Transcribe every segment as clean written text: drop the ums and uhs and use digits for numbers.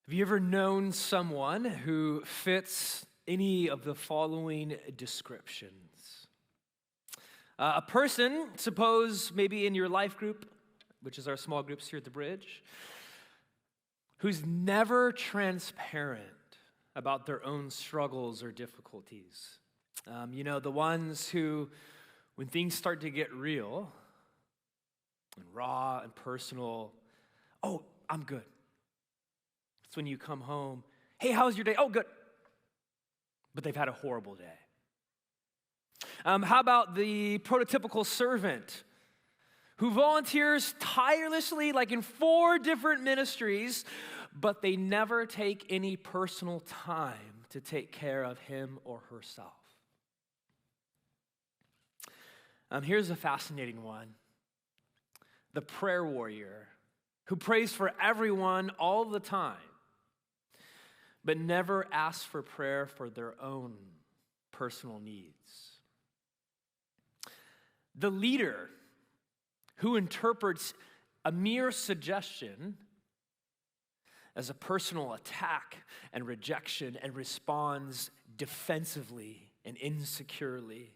Have you ever known someone who fits any of the following descriptions? A person, suppose maybe in your life group, which is our small groups here at the Bridge, who's never transparent about their own struggles or difficulties. The ones who, when things start to get real and raw and personal, oh, I'm good. It's when you come home, hey, how was your day? Oh, good. But they've had a horrible day. How about the prototypical servant who volunteers tirelessly, like in 4 different ministries, but they never take any personal time to take care of him or herself? Here's a fascinating one. The prayer warrior who prays for everyone all the time, but never asks for prayer for their own personal needs. The leader who interprets a mere suggestion as a personal attack and rejection and responds defensively and insecurely.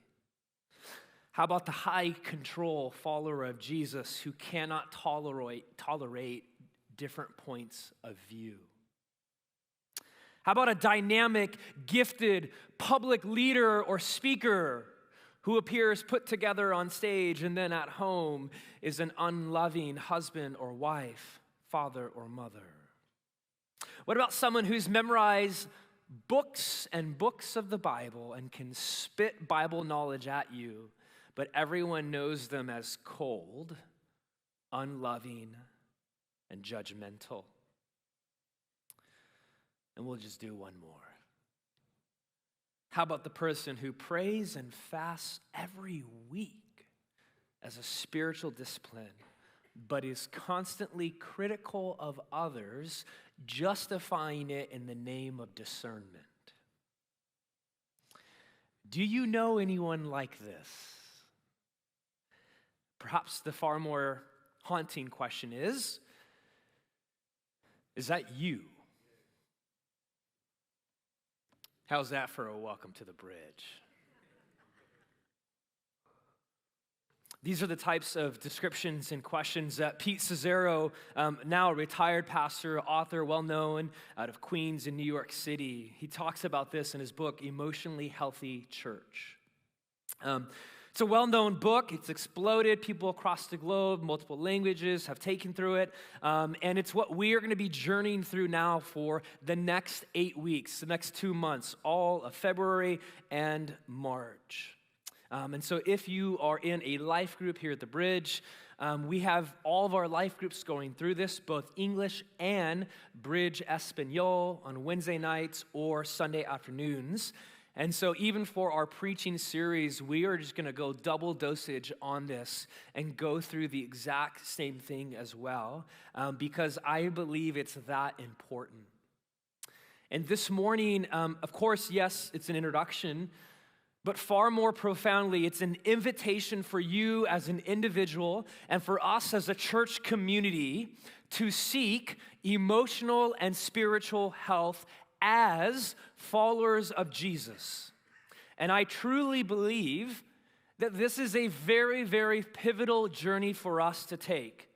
How about the high control follower of Jesus who cannot tolerate different points of view? How about a dynamic, gifted public leader or speaker who appears put together on stage and then at home is an unloving husband or wife, father or mother? What about someone who's memorized books and books of the Bible and can spit Bible knowledge at you, but everyone knows them as cold, unloving, and judgmental? And we'll just do one more. How about the person who prays and fasts every week as a spiritual discipline, but is constantly critical of others, justifying it in the name of discernment? Do you know anyone like this? Perhaps the far more haunting question is that you? How's that for a welcome to the Bridge? These are the types of descriptions and questions that Pete Cesaro, now a retired pastor, author, well-known out of Queens in New York City, he talks about this in his book, Emotionally Healthy Church. It's a well-known book. It's exploded. People across the globe, multiple languages have taken through it. And it's what we are going to be journeying through now for the next 8 weeks, the next 2 months, all of February and March. And so if you are in a life group here at the Bridge, we have all of our life groups going through this, both English and Bridge Espanol on Wednesday nights or Sunday afternoons. And so even for our preaching series, we are just going to go double dosage on this and go through the exact same thing as well, because I believe it's that important. And this morning, of course, yes, it's an introduction, but far more profoundly, it's an invitation for you as an individual and for us as a church community to seek emotional and spiritual health as followers of Jesus. And I truly believe that this is a very, very pivotal journey for us to take.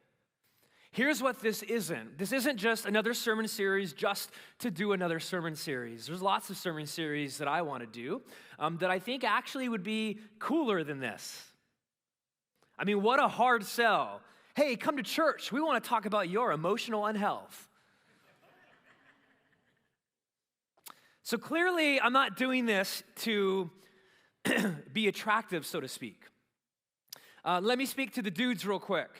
Here's what this isn't. This isn't just another sermon series just to do another sermon series. There's lots of sermon series that I want to do that I think actually would be cooler than this. I mean, what a hard sell. Hey, come to church. We want to talk about your emotional unhealth. So clearly, I'm not doing this to be attractive, so to speak. Let me speak to the dudes real quick.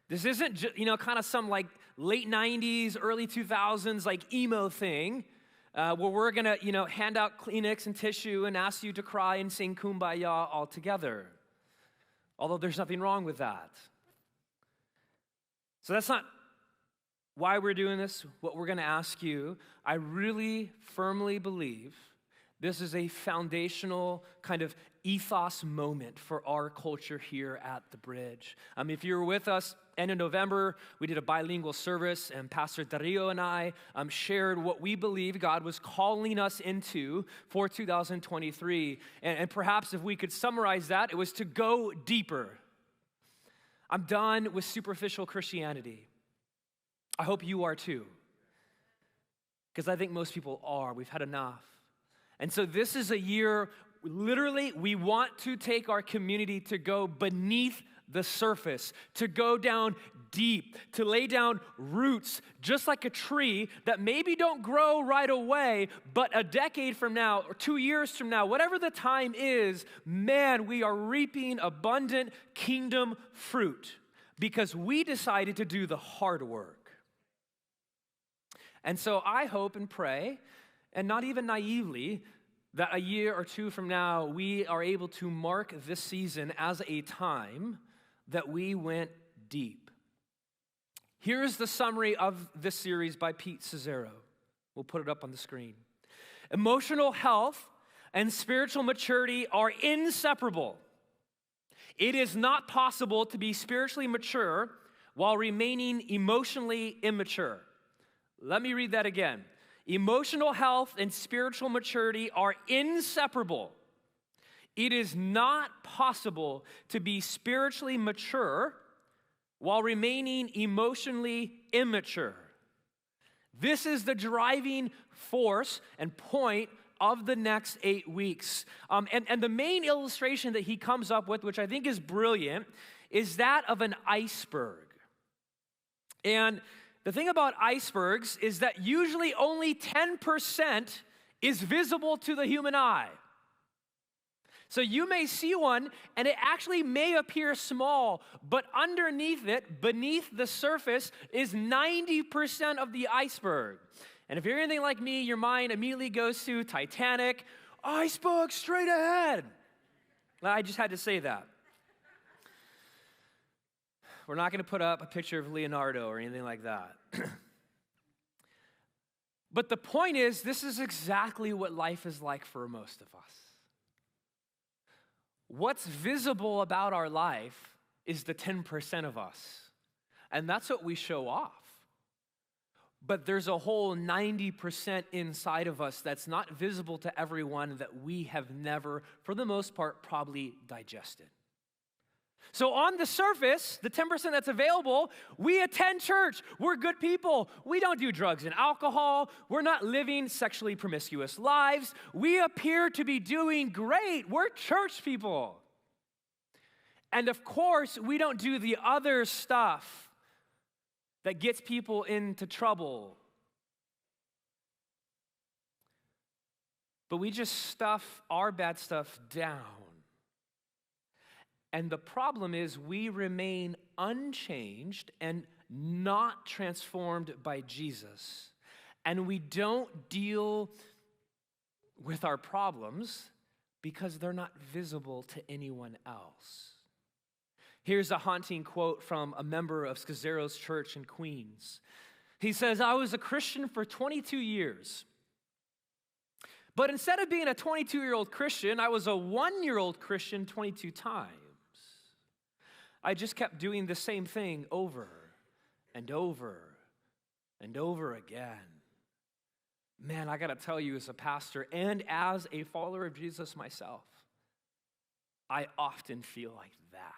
This isn't, kind of some like late 90s, early 2000s like emo thing where we're going to, hand out Kleenex and tissue and ask you to cry and sing Kumbaya all together. Although there's nothing wrong with that. So that's not why we're doing this, what we're going to ask you. I really firmly believe this is a foundational kind of ethos moment for our culture here at the Bridge. If you were with us end of November, we did a bilingual service, and Pastor Dario and I shared what we believe God was calling us into for 2023. And perhaps if we could summarize that, it was to go deeper. I'm done with superficial Christianity. I hope you are too, because I think most people are. We've had enough. And so this is a year, literally, we want to take our community to go beneath the surface, to go down deep, to lay down roots, just like a tree that maybe don't grow right away, but a decade from now or 2 years from now, whatever the time is, man, we are reaping abundant kingdom fruit because we decided to do the hard work. And so I hope and pray, and not even naively, that a year or two from now, we are able to mark this season as a time that we went deep. Here's the summary of this series by Pete Scazzero. We'll put it up on the screen. Emotional health and spiritual maturity are inseparable. It is not possible to be spiritually mature while remaining emotionally immature. Let me read that again. Emotional health and spiritual maturity are inseparable. It is not possible to be spiritually mature while remaining emotionally immature. This is the driving force and point of the next 8 weeks. And the main illustration that he comes up with, which I think is brilliant, is that of an iceberg. And the thing about icebergs is that usually only 10% is visible to the human eye. So you may see one, and it actually may appear small, but underneath it, beneath the surface, is 90% of the iceberg. And if you're anything like me, your mind immediately goes to Titanic, iceberg straight ahead. I just had to say that. We're not going to put up a picture of Leonardo or anything like that. But the point is, this is exactly what life is like for most of us. What's visible about our life is the 10% of us. And that's what we show off. But there's a whole 90% inside of us that's not visible to everyone that we have never, for the most part, probably digested. So on the surface, the 10% that's available, we attend church. We're good people. We don't do drugs and alcohol. We're not living sexually promiscuous lives. We appear to be doing great. We're church people. And of course, we don't do the other stuff that gets people into trouble. But we just stuff our bad stuff down. And the problem is we remain unchanged and not transformed by Jesus. And we don't deal with our problems because they're not visible to anyone else. Here's a haunting quote from a member of Scazzero's church in Queens. He says, "I was a Christian for 22 years. But instead of being a 22-year-old Christian, I was a 1-year-old Christian 22 times. I just kept doing the same thing over and over and over again." Man, I got to tell you, as a pastor and as a follower of Jesus myself, I often feel like that.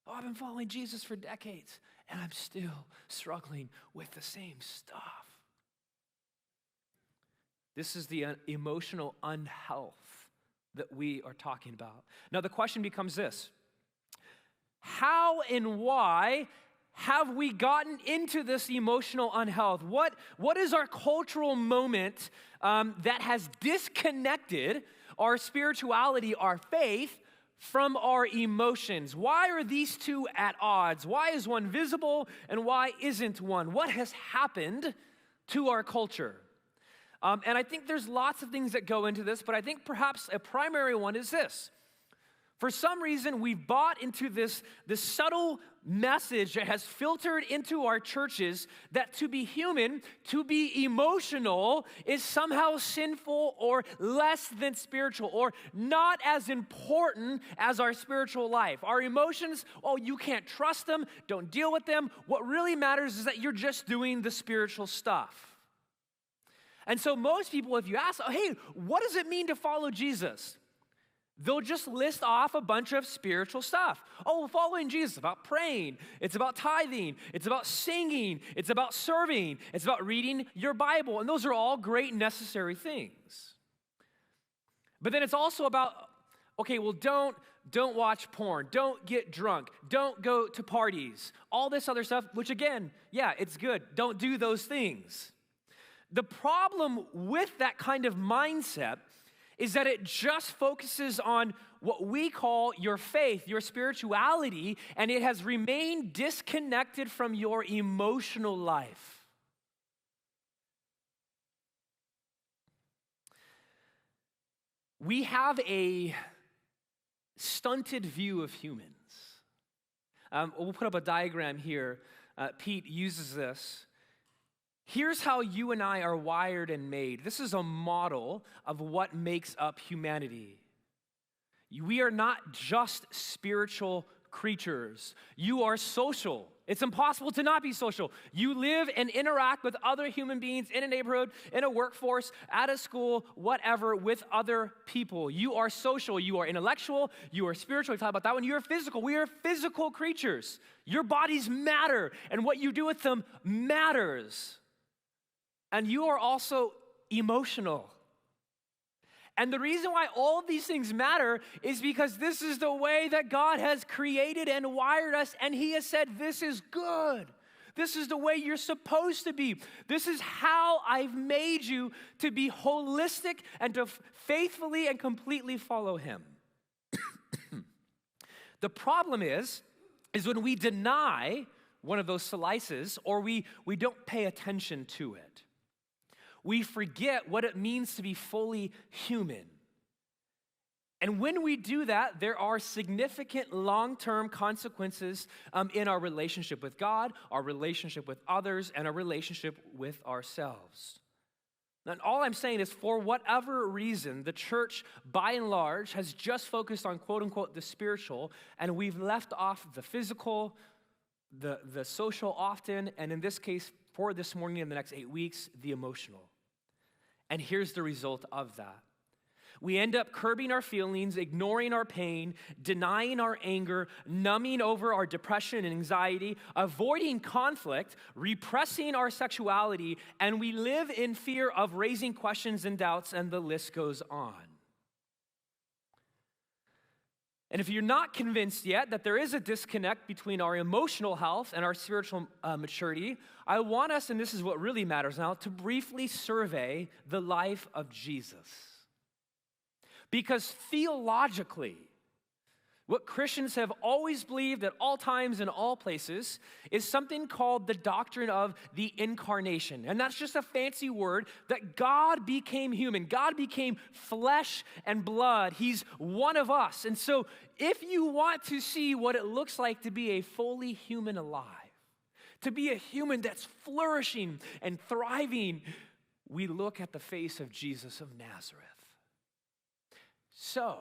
Oh, I've been following Jesus for decades, and I'm still struggling with the same stuff. This is the emotional unhealth that we are talking about. Now, the question becomes this: how and why have we gotten into this emotional unhealth? What is our cultural moment that has disconnected our spirituality, our faith, from our emotions? Why are these two at odds? Why is one visible and why isn't one? What has happened to our culture? And I think there's lots of things that go into this, but I think perhaps a primary one is this. For some reason, we've bought into this subtle message that has filtered into our churches that to be human, to be emotional, is somehow sinful or less than spiritual or not as important as our spiritual life. Our emotions, oh, you can't trust them, don't deal with them. What really matters is that you're just doing the spiritual stuff. And so most people, if you ask, oh, hey, what does it mean to follow Jesus? They'll just list off a bunch of spiritual stuff. Oh, well, following Jesus is about praying. It's about tithing. It's about singing. It's about serving. It's about reading your Bible. And those are all great, necessary things. But then it's also about, okay, well, don't watch porn. Don't get drunk. Don't go to parties. All this other stuff, which again, yeah, it's good. Don't do those things. The problem with that kind of mindset is that it just focuses on what we call your faith, your spirituality, and it has remained disconnected from your emotional life. We have a stunted view of humans. We'll put up a diagram here. Pete uses this. Here's how you and I are wired and made. This is a model of what makes up humanity. We are not just spiritual creatures. You are social. It's impossible to not be social. You live and interact with other human beings in a neighborhood, in a workforce, at a school, whatever, with other people. You are social. You are intellectual. You are spiritual. We talked about that one. You are physical. We are physical creatures. Your bodies matter, and what you do with them matters. And you are also emotional. And the reason why all of these things matter is because this is the way that God has created and wired us, and He has said, this is good. This is the way you're supposed to be. This is how I've made you to be holistic and to faithfully and completely follow Him. The problem is when we deny one of those slices or we don't pay attention to it. We forget what it means to be fully human. And when we do that, there are significant long-term consequences in our relationship with God, our relationship with others, and our relationship with ourselves. And all I'm saying is, for whatever reason, the church, by and large, has just focused on, quote-unquote, the spiritual, and we've left off the physical, the social often, and in this case, for this morning in the next 8 weeks, the emotional. And here's the result of that. We end up curbing our feelings, ignoring our pain, denying our anger, numbing over our depression and anxiety, avoiding conflict, repressing our sexuality, and we live in fear of raising questions and doubts, and the list goes on. And if you're not convinced yet that there is a disconnect between our emotional health and our spiritual maturity, I want us, and this is what really matters now, to briefly survey the life of Jesus. Because theologically, what Christians have always believed at all times and all places is something called the doctrine of the incarnation. And that's just a fancy word that God became human. God became flesh and blood. He's one of us. And so if you want to see what it looks like to be a fully human alive, to be a human that's flourishing and thriving, we look at the face of Jesus of Nazareth. So,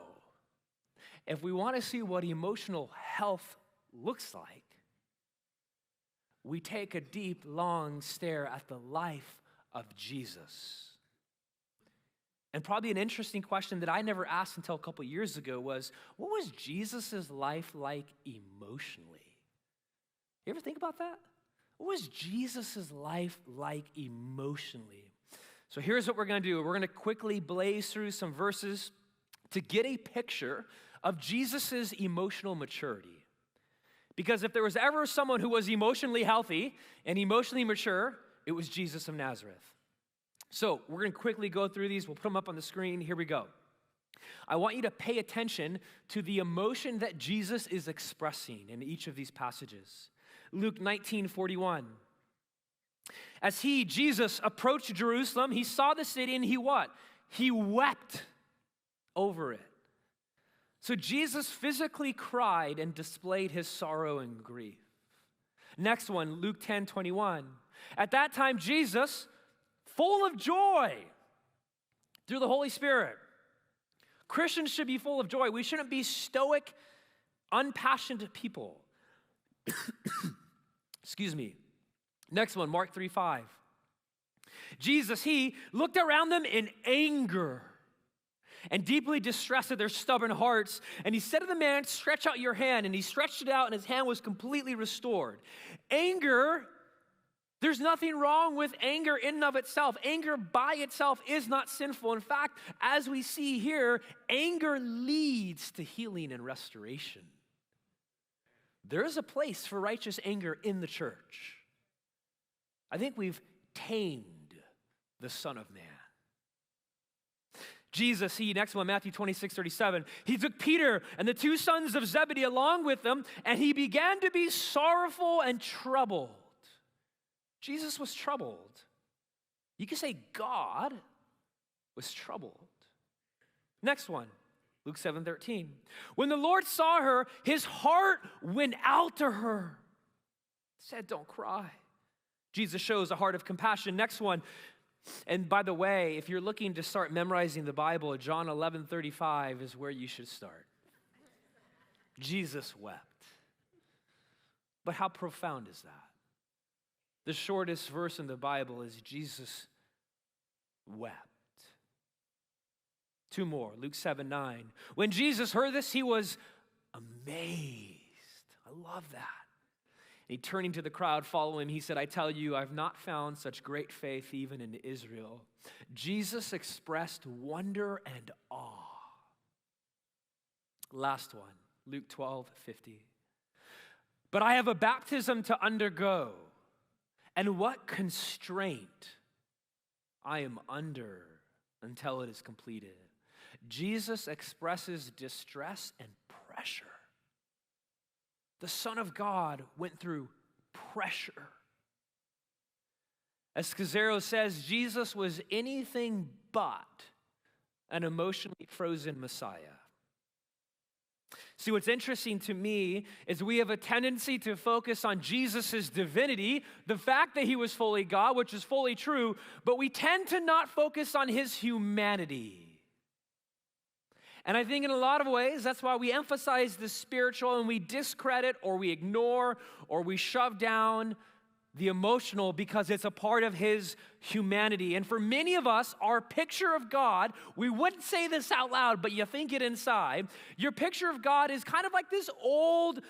if we want to see what emotional health looks like, we take a deep, long stare at the life of Jesus. And probably an interesting question that I never asked until a couple years ago was, what was Jesus' life like emotionally? You ever think about that? What was Jesus' life like emotionally? So here's what we're going to do. We're going to quickly blaze through some verses to get a picture of Jesus' emotional maturity. Because if there was ever someone who was emotionally healthy and emotionally mature, it was Jesus of Nazareth. So we're going to quickly go through these. We'll put them up on the screen. Here we go. I want you to pay attention to the emotion that Jesus is expressing in each of these passages. Luke 19:41. As he, Jesus, approached Jerusalem, he saw the city and he what? He wept over it. So Jesus physically cried and displayed his sorrow and grief. Next one, Luke 10:21. At that time, Jesus, full of joy through the Holy Spirit. Christians should be full of joy. We shouldn't be stoic, unpassionate people. Excuse me. Next one, Mark 3:5. Jesus, he looked around them in anger and deeply distressed at their stubborn hearts. And he said to the man, stretch out your hand. And he stretched it out, and his hand was completely restored. Anger, there's nothing wrong with anger in and of itself. Anger by itself is not sinful. In fact, as we see here, anger leads to healing and restoration. There is a place for righteous anger in the church. I think we've tamed the Son of Man. Jesus, next one, Matthew 26:37. He took Peter and the two sons of Zebedee along with him, and he began to be sorrowful and troubled. Jesus was troubled. You could say God was troubled. Next one, Luke 7:13. When the Lord saw her, his heart went out to her. Said, don't cry. Jesus shows a heart of compassion. Next one. And by the way, if you're looking to start memorizing the Bible, John 11:35 is where you should start. Jesus wept. But how profound is that? The shortest verse in the Bible is Jesus wept. Two more, Luke 7:9. When Jesus heard this, he was amazed. I love that. And he, turning to the crowd following him, he said, I tell you, I've not found such great faith even in Israel. Jesus expressed wonder and awe. Last one, Luke 12:50. But I have a baptism to undergo, and what constraint I am under until it is completed. Jesus expresses distress and pressure. The Son of God went through pressure. As Scazzaro says, Jesus was anything but an emotionally frozen Messiah. See, what's interesting to me is we have a tendency to focus on Jesus' divinity, the fact that he was fully God, which is fully true, but we tend to not focus on his humanity. And I think in a lot of ways, that's why we emphasize the spiritual and we discredit or we ignore or we shove down the emotional because it's a part of his humanity. And for many of us, our picture of God, we wouldn't say this out loud, but you think it inside. Your picture of God is kind of like this old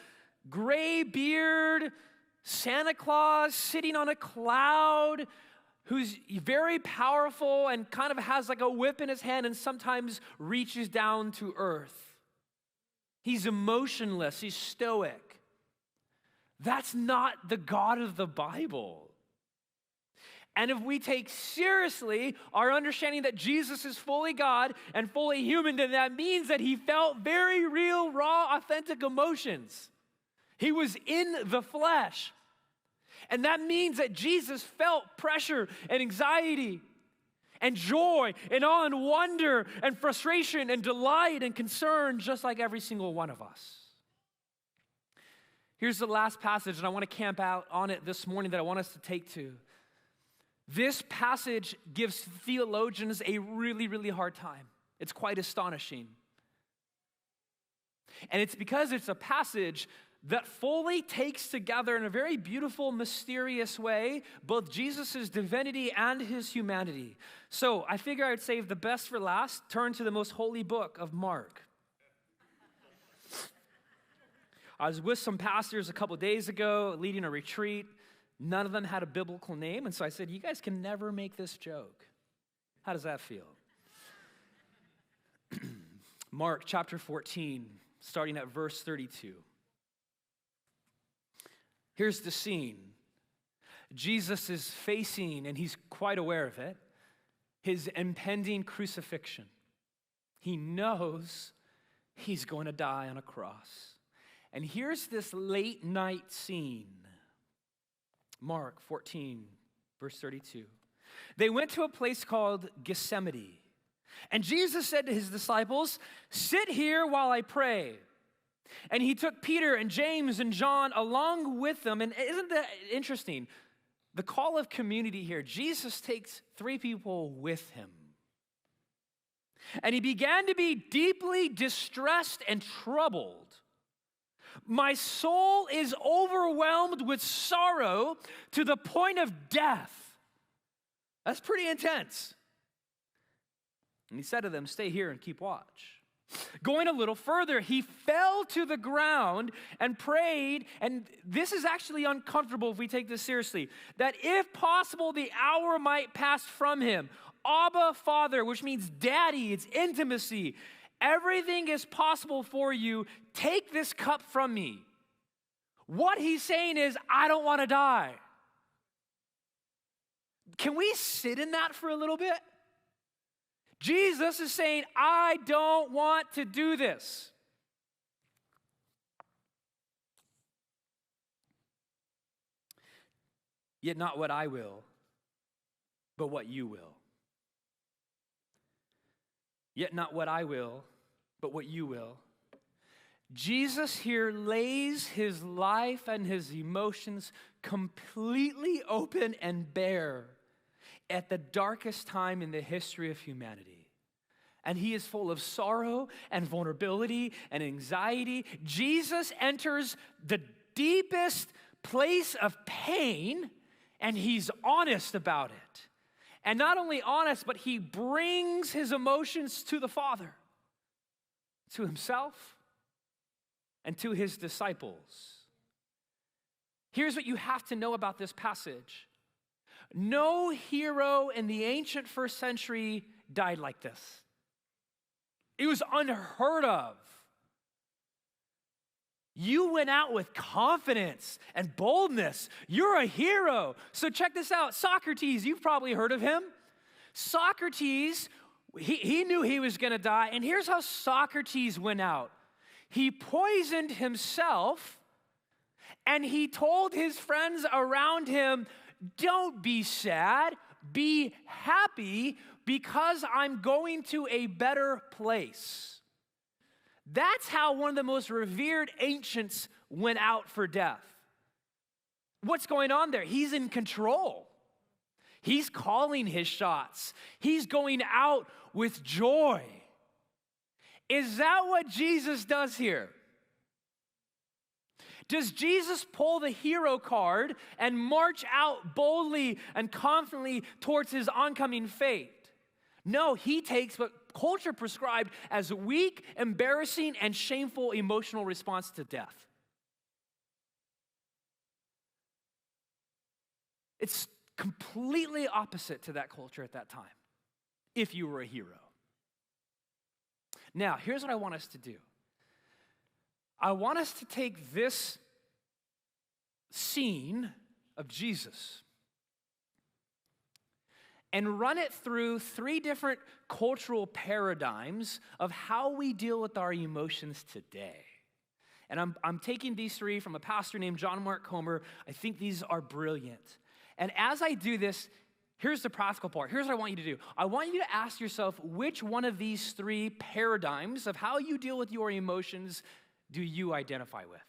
gray beard Santa Claus sitting on a cloud who's very powerful and kind of has like a whip in his hand and sometimes reaches down to earth. He's emotionless. He's stoic. That's not the God of the Bible. And if we take seriously our understanding that Jesus is fully God and fully human, then that means that he felt very real, raw, authentic emotions. He was in the flesh. And that means that Jesus felt pressure and anxiety and joy and awe and wonder and frustration and delight and concern just like every single one of us. Here's the last passage, and I want to camp out on it this morning that I want us to take to. This passage gives theologians a really, really hard time. It's quite astonishing. And it's because it's a passage that fully takes together in a very beautiful, mysterious way both Jesus' divinity and his humanity. So I figure I'd save the best for last. Turn to the most holy book of Mark. I was with some pastors a couple days ago leading a retreat. None of them had a biblical name, and so I said, you guys can never make this joke. How does that feel? Mark chapter 14, starting at verse 32. Here's the scene. Jesus is facing, and he's quite aware of it, his impending crucifixion. He knows he's going to die on a cross. And here's this late night scene. Mark 14, verse 32. They went to a place called Gethsemane. And Jesus said to his disciples, "Sit here while I pray." And he took Peter and James and John along with them. And isn't that interesting? The call of community here, Jesus takes 3 people with him. And he began to be deeply distressed and troubled. "My soul is overwhelmed with sorrow to the point of death." That's pretty intense. And he said to them, "Stay here and keep watch." Going a little further, he fell to the ground and prayed, and this is actually uncomfortable if we take this seriously, that if possible, the hour might pass from him. Abba, Father, which means daddy, it's intimacy. Everything is possible for you. Take this cup from me. What he's saying is, I don't want to die. Can we sit in that for a little bit? Jesus is saying, I don't want to do this. Yet not what I will, but what you will. Yet not what I will, but what you will. Jesus here lays his life and his emotions completely open and bare at the darkest time in the history of humanity. And he is full of sorrow and vulnerability and anxiety. Jesus enters the deepest place of pain, and he's honest about it. And not only honest, but he brings his emotions to the Father, to himself, and to his disciples. Here's what you have to know about this passage. No hero in the ancient first century died like this. It was unheard of. You went out with confidence and boldness. You're a hero. So check this out. Socrates, you've probably heard of him. Socrates, he knew he was going to die. And here's how Socrates went out. He poisoned himself, and he told his friends around him, don't be sad, be happy, because I'm going to a better place. That's how one of the most revered ancients went out for death. What's going on there? He's in control. He's calling his shots. He's going out with joy. Is that what Jesus does here? Does Jesus pull the hero card and march out boldly and confidently towards his oncoming fate? No, he takes what culture prescribed as a weak, embarrassing, and shameful emotional response to death. It's completely opposite to that culture at that time, if you were a hero. Now, here's what I want us to do. I want us to take this scene of Jesus and run it through 3 different cultural paradigms of how we deal with our emotions today. And I'm taking these 3 from a pastor named John Mark Comer. I think these are brilliant. And as I do this, here's the practical part. Here's what I want you to do. I want you to ask yourself, which one of these 3 paradigms of how you deal with your emotions do you identify with?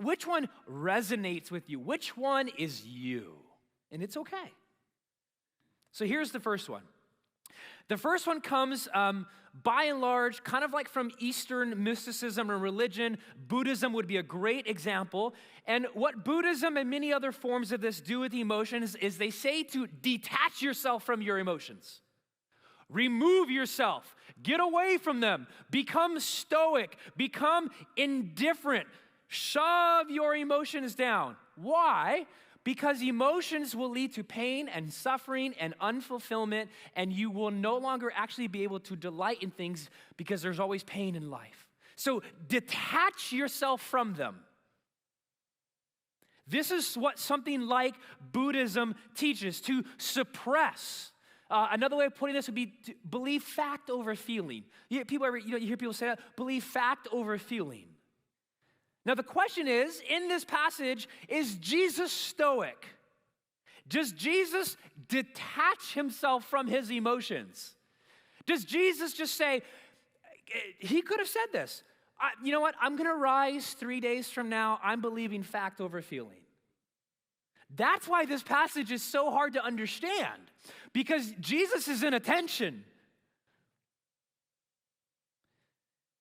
Which one resonates with you? Which one is you? And it's okay. So here's the first one. The first one comes, by and large, kind of like from Eastern mysticism or religion. Buddhism would be a great example. And what Buddhism and many other forms of this do with emotions is they say to detach yourself from your emotions. Remove yourself. Get away from them. Become stoic. Become indifferent. Shove your emotions down. Why? Because emotions will lead to pain and suffering and unfulfillment, and you will no longer actually be able to delight in things because there's always pain in life. So detach yourself from them. This is what something like Buddhism teaches, to suppress. Another way of putting this would be to believe fact over feeling. You hear people say that, believe fact over feeling. Now the question is, in this passage, is Jesus stoic? Does Jesus detach himself from his emotions? Does Jesus just say, he could have said this, you know what, I'm going to rise 3 days from now, I'm believing fact over feeling. That's why this passage is so hard to understand, because Jesus is in a tension.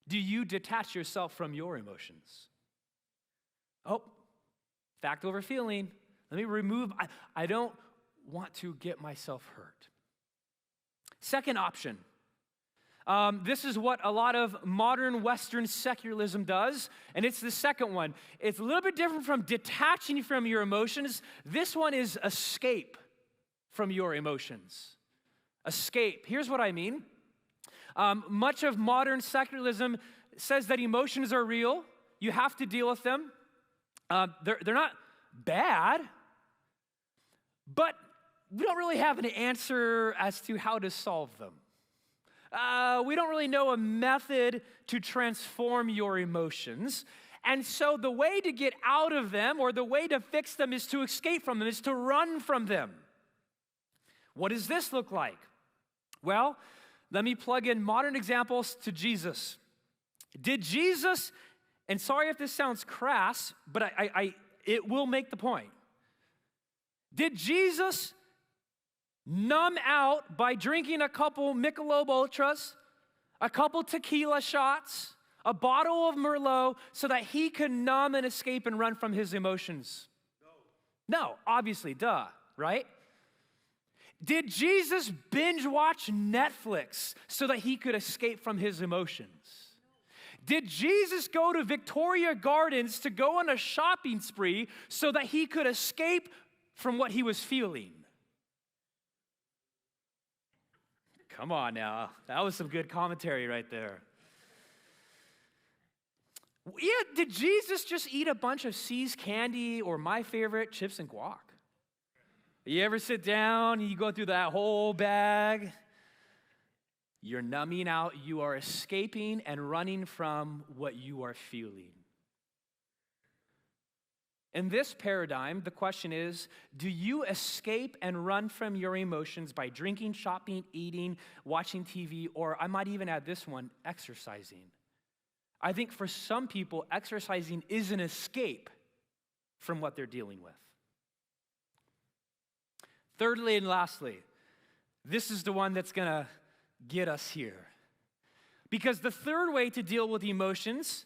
Do you detach yourself from your emotions? Oh, fact over feeling. Let me remove, I don't want to get myself hurt. Second option. This is what a lot of modern Western secularism does, and it's the second one. It's a little bit different from detaching from your emotions. This one is escape from your emotions. Escape. Here's what I mean. Much of modern secularism says that emotions are real. You have to deal with them. They're not bad, but we don't really have an answer as to how to solve them. We don't really know a method to transform your emotions. And so the way to get out of them, or the way to fix them, is to escape from them, is to run from them. What does this look like? Well, let me plug in modern examples to Jesus. Did Jesus, and sorry if this sounds crass, but it will make the point. Did Jesus numb out by drinking a couple Michelob Ultras, a couple tequila shots, a bottle of Merlot, so that he could numb and escape and run from his emotions? No, obviously, duh, right? Did Jesus binge watch Netflix so that he could escape from his emotions? Did Jesus go to Victoria Gardens to go on a shopping spree so that he could escape from what he was feeling? Come on now. That was some good commentary right there. Yeah, did Jesus just eat a bunch of C's candy, or my favorite, chips and guac? You ever sit down and you go through that whole bag? You're numbing out. You are escaping and running from what you are feeling. In this paradigm, the question is, do you escape and run from your emotions by drinking, shopping, eating, watching TV, or I might even add this one, exercising? I think for some people, exercising is an escape from what they're dealing with. Thirdly and lastly, this is the one that's going to get us here. Because the third way to deal with emotions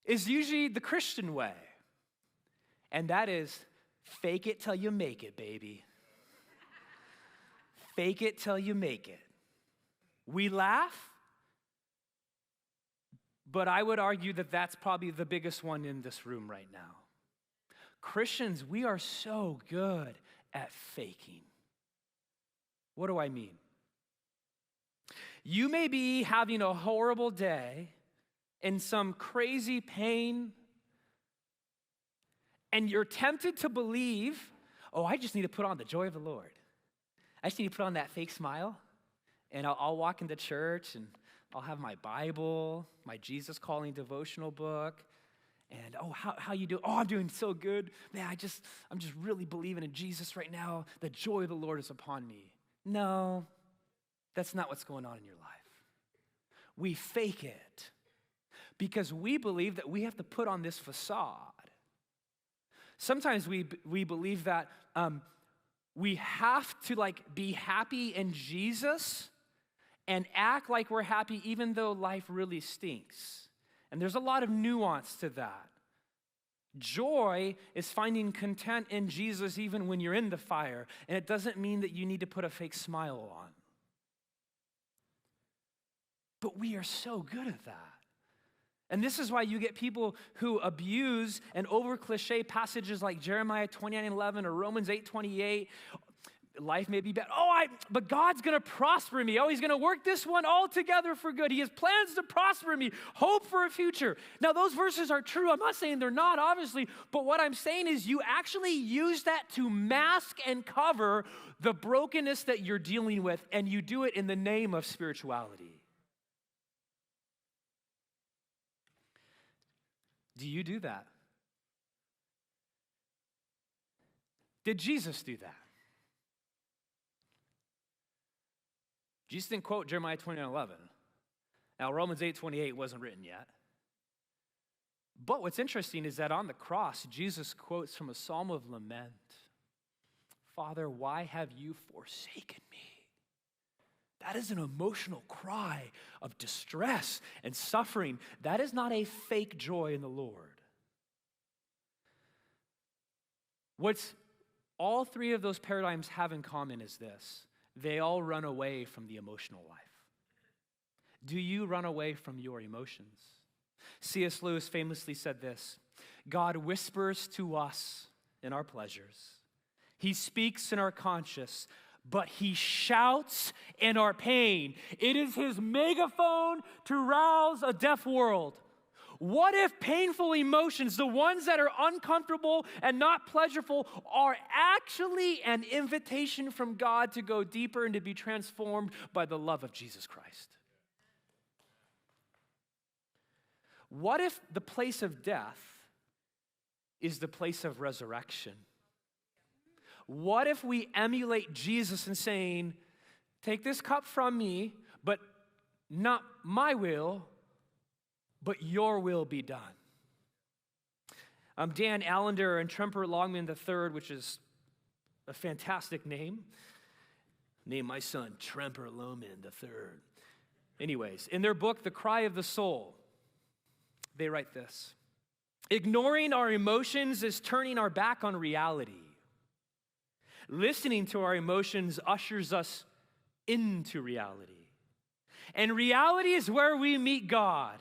is usually the Christian way. And that is, fake it till you make it, baby. Fake it till you make it. We laugh, but I would argue that that's probably the biggest one in this room right now. Christians, we are so good at faking. What do I mean? You may be having a horrible day, in some crazy pain, and you're tempted to believe, oh, I just need to put on the joy of the Lord. I just need to put on that fake smile, and I'll walk into church, and I'll have my Bible, my Jesus Calling devotional book, and oh, how you do? Oh, I'm doing so good. Man, I'm just really believing in Jesus right now. The joy of the Lord is upon me. No, that's not what's going on in your life. We fake it because we believe that we have to put on this facade. Sometimes we believe that we have to be happy in Jesus and act like we're happy even though life really stinks. And there's a lot of nuance to that. Joy is finding content in Jesus even when you're in the fire, and it doesn't mean that you need to put a fake smile on. But we are so good at that. And this is why you get people who abuse and over-cliche passages like Jeremiah 29:11 or Romans 8:28. life may be bad. But God's going to prosper me. He's going to work this one all together for good. He has plans to prosper me, hope for a future. Now, those verses are true. I'm not saying they're not, obviously, but what I'm saying is you actually use that to mask and cover the brokenness that you're dealing with, and you do it in the name of spirituality. Do you do that? Did Jesus do that? Jesus didn't quote Jeremiah 29:11. Now, Romans 8:28 wasn't written yet. But what's interesting is that on the cross, Jesus quotes from a psalm of lament. Father, why have you forsaken me? That is an emotional cry of distress and suffering. That is not a fake joy in the Lord. What's all three of those paradigms have in common is this. They all run away from the emotional life. Do you run away from your emotions? C.S. Lewis famously said this: God whispers to us in our pleasures. He speaks in our conscience, but he shouts in our pain. It is his megaphone to rouse a deaf world. What if painful emotions, the ones that are uncomfortable and not pleasurable, are actually an invitation from God to go deeper and to be transformed by the love of Jesus Christ? What if the place of death is the place of resurrection? What if we emulate Jesus in saying, take this cup from me, but not my will, but your will be done? Dan Allender and Tremper Longman III, which is a fantastic name. Name my son Tremper Longman III. Anyways, in their book, The Cry of the Soul, they write this: ignoring our emotions is turning our back on reality. Listening to our emotions ushers us into reality. And reality is where we meet God.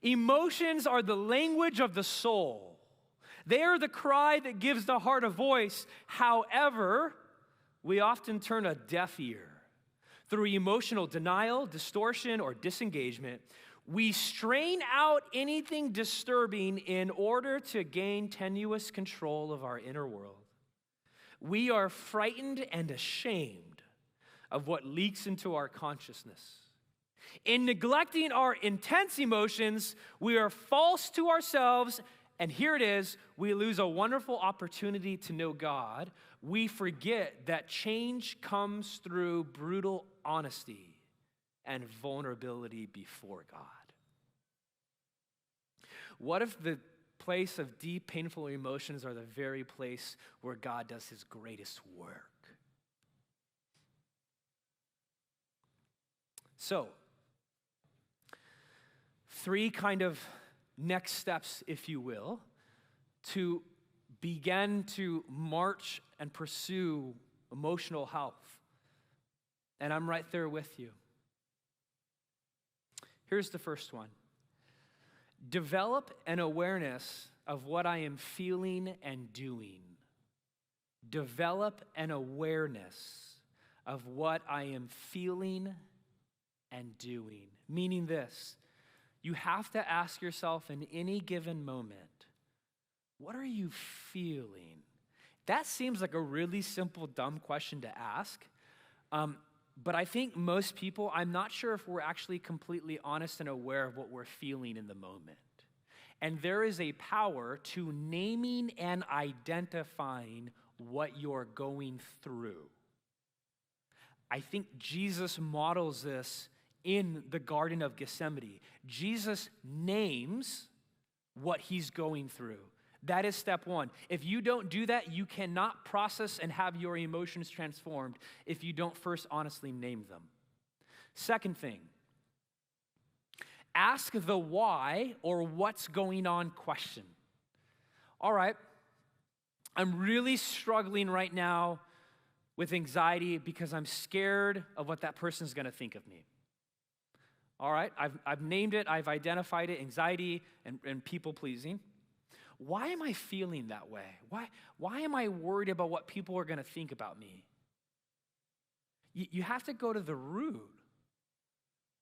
Emotions are the language of the soul. They are the cry that gives the heart a voice. However, we often turn a deaf ear. Through emotional denial, distortion, or disengagement, we strain out anything disturbing in order to gain tenuous control of our inner world. We are frightened and ashamed of what leaks into our consciousness. In neglecting our intense emotions, we are false to ourselves, and here it is, we lose a wonderful opportunity to know God. We forget that change comes through brutal honesty and vulnerability before God. What if the place of deep, painful emotions are the very place where God does his greatest work? So, three kind of next steps, if you will, to begin to march and pursue emotional health. And I'm right there with you. Here's the first one. Develop an awareness of what I am feeling and doing. Develop an awareness of what I am feeling and doing. Meaning this, you have to ask yourself in any given moment, what are you feeling? That seems like a really simple, dumb question to ask. But I think most people, I'm not sure if we're actually completely honest and aware of what we're feeling in the moment. And there is a power to naming and identifying what you're going through. I think Jesus models this in the Garden of Gethsemane. Jesus names what he's going through. That is step one. If you don't do that, you cannot process and have your emotions transformed if you don't first honestly name them. Second thing, ask the why or what's going on question. All right, I'm really struggling right now with anxiety because I'm scared of what that person's going to think of me. All right, I've named it, I've identified it, anxiety and people-pleasing. Why am I feeling that way? Why am I worried about what people are going to think about me? You have to go to the root.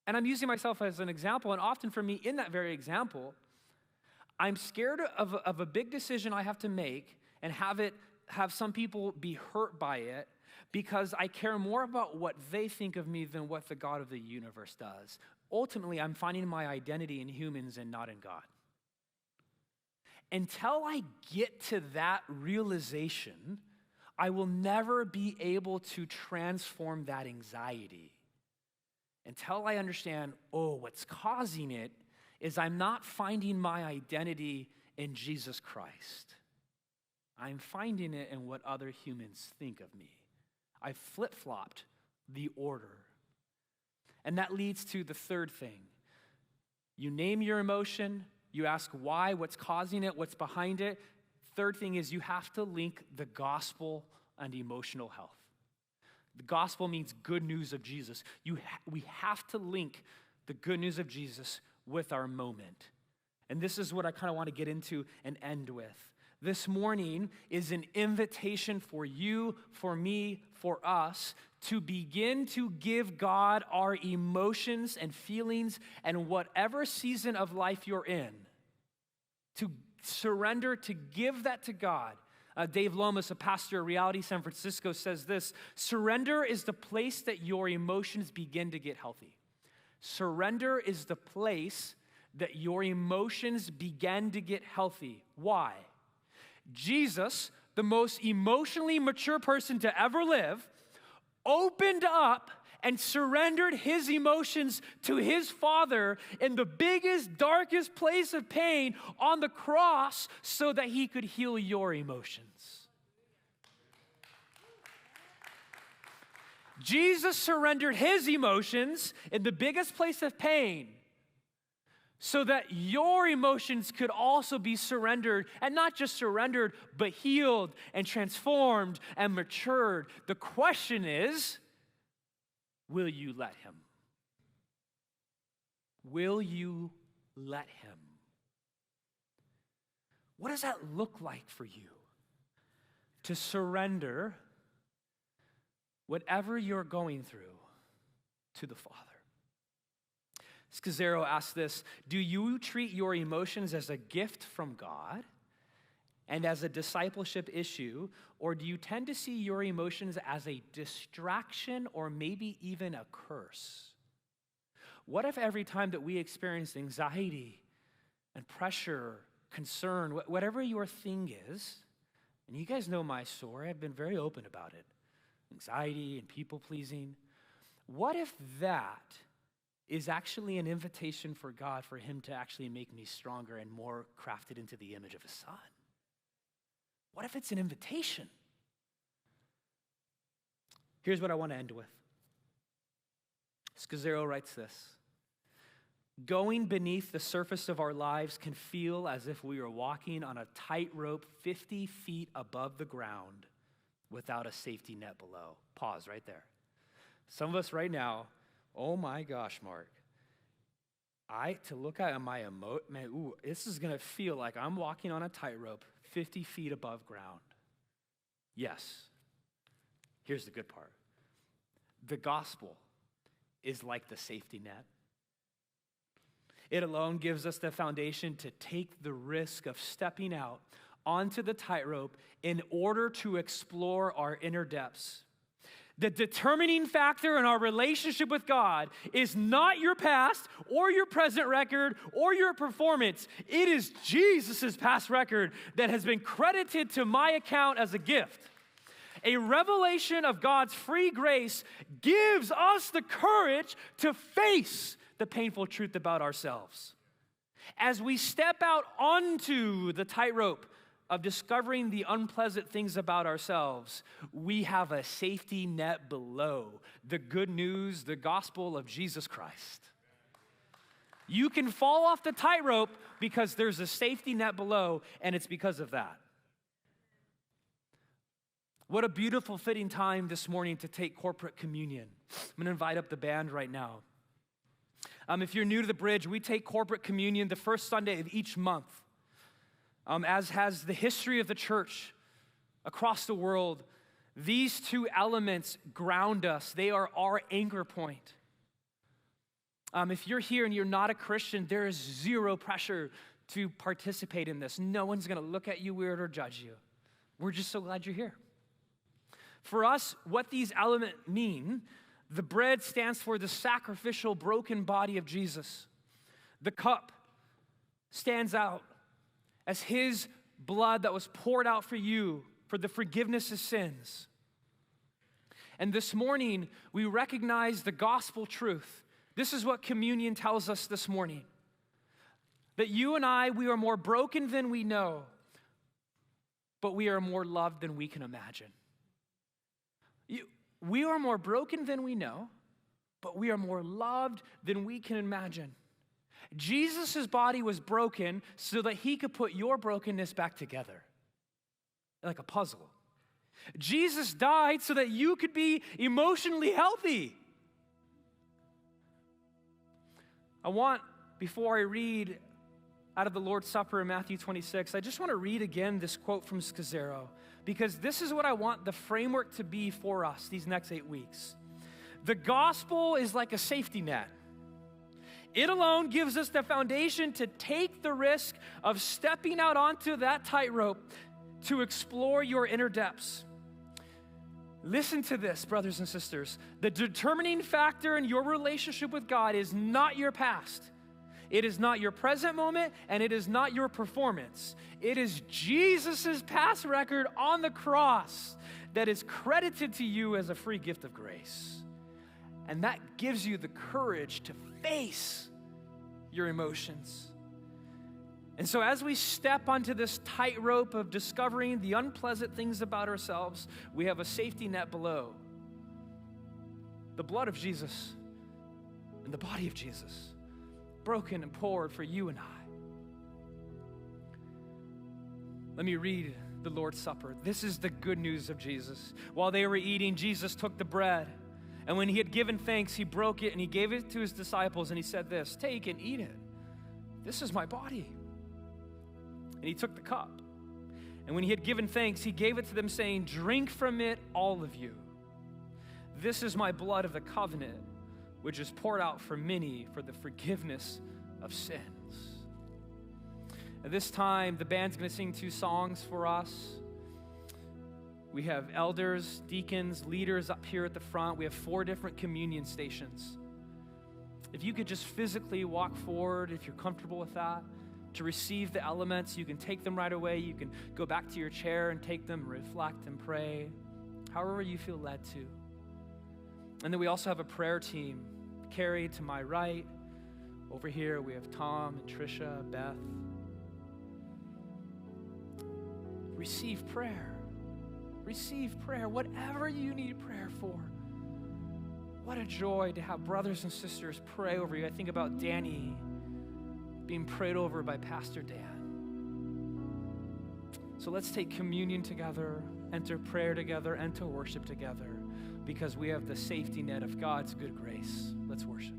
And I'm using myself as an example, and often for me, in that very example, I'm scared of a big decision I have to make and have some people be hurt by it because I care more about what they think of me than what the God of the universe does. Ultimately, I'm finding my identity in humans and not in God. Until I get to that realization, I will never be able to transform that anxiety. Until I understand, what's causing it is I'm not finding my identity in Jesus Christ. I'm finding it in what other humans think of me. I've flip-flopped the order. And that leads to the third thing. You name your emotion, you ask why, what's causing it, what's behind it. Third thing is you have to link the gospel and emotional health. The gospel means good news of Jesus. We have to link the good news of Jesus with our moment. And this is what I kind of want to get into and end with. This morning is an invitation for you, for me, for us to begin to give God our emotions and feelings and whatever season of life you're in, to surrender, to give that to God. Dave Lomas, a pastor at Reality San Francisco, says this: surrender is the place that your emotions begin to get healthy. Surrender is the place that your emotions begin to get healthy. Why? Jesus, the most emotionally mature person to ever live, opened up and surrendered his emotions to his Father in the biggest, darkest place of pain on the cross so that he could heal your emotions. Jesus surrendered his emotions in the biggest place of pain so that your emotions could also be surrendered, and not just surrendered, but healed and transformed and matured. The question is, will you let him? Will you let him? What does that look like for you? To surrender whatever you're going through to the Father. Scazzero asks this: do you treat your emotions as a gift from God and as a discipleship issue, or do you tend to see your emotions as a distraction or maybe even a curse? What if every time that we experience anxiety and pressure, concern, whatever your thing is, and you guys know my story, I've been very open about it, anxiety and people-pleasing, what if that is actually an invitation for God, for him to actually make me stronger and more crafted into the image of his Son? What if it's an invitation? Here's what I want to end with. Scazzero writes this: going beneath the surface of our lives can feel as if we are walking on a tightrope 50 feet above the ground without a safety net below. Pause right there. Some of us right now, oh my gosh, Mark, to look at my this is going to feel like I'm walking on a tightrope 50 feet above ground. Yes. Here's the good part. The gospel is like the safety net. It alone gives us the foundation to take the risk of stepping out onto the tightrope in order to explore our inner depths. The determining factor in our relationship with God is not your past or your present record or your performance. It is Jesus' past record that has been credited to my account as a gift. A revelation of God's free grace gives us the courage to face the painful truth about ourselves. As we step out onto the tightrope of discovering the unpleasant things about ourselves, we have a safety net below: the good news, the gospel of Jesus Christ. You can fall off the tightrope because there's a safety net below, and it's because of that. What a beautiful, fitting time this morning to take corporate communion. I'm going to invite up the band right now. If you're new to the Bridge, we take corporate communion the first Sunday of each month. As has the history of the church across the world. These two elements ground us. They are our anchor point. If you're here and you're not a Christian, there is zero pressure to participate in this. No one's going to look at you weird or judge you. We're just so glad you're here. For us, what these elements mean, the bread stands for the sacrificial broken body of Jesus. The cup stands out as his blood that was poured out for you for the forgiveness of sins. And this morning, we recognize the gospel truth. This is what communion tells us this morning. That you and I, we are more broken than we know, but we are more loved than we can imagine. We are more broken than we know, but we are more loved than we can imagine. Jesus' body was broken so that he could put your brokenness back together, like a puzzle. Jesus died so that you could be emotionally healthy. Before I read out of the Lord's Supper in Matthew 26, I just want to read again this quote from Scazzero, because this is what I want the framework to be for us these next 8 weeks. The gospel is like a safety net. It alone gives us the foundation to take the risk of stepping out onto that tightrope to explore your inner depths. Listen to this, brothers and sisters. The determining factor in your relationship with God is not your past. It is not your present moment, and it is not your performance. It is Jesus' past record on the cross that is credited to you as a free gift of grace. And that gives you the courage to face your emotions. And so as we step onto this tightrope of discovering the unpleasant things about ourselves, we have a safety net below. The blood of Jesus and the body of Jesus, broken and poured for you and I. Let me read the Lord's Supper. This is the good news of Jesus. While they were eating, Jesus took the bread, and when he had given thanks, he broke it and he gave it to his disciples, and he said this, "Take and eat it. This is my body." And he took the cup, and when he had given thanks, he gave it to them, saying, "Drink from it, all of you. This is my blood of the covenant, which is poured out for many for the forgiveness of sins." At this time, the band's going to sing 2 songs for us. We have elders, deacons, leaders up here at the front. We have 4 different communion stations. If you could just physically walk forward, if you're comfortable with that, to receive the elements, you can take them right away. You can go back to your chair and take them, reflect and pray, however you feel led to. And then we also have a prayer team. Carrie to my right. Over here we have Tom and Trisha, Beth. Receive prayer. Receive prayer, whatever you need prayer for. What a joy to have brothers and sisters pray over you. I think about Danny being prayed over by Pastor Dan. So let's take communion together, enter prayer together, enter worship together, because we have the safety net of God's good grace. Let's worship.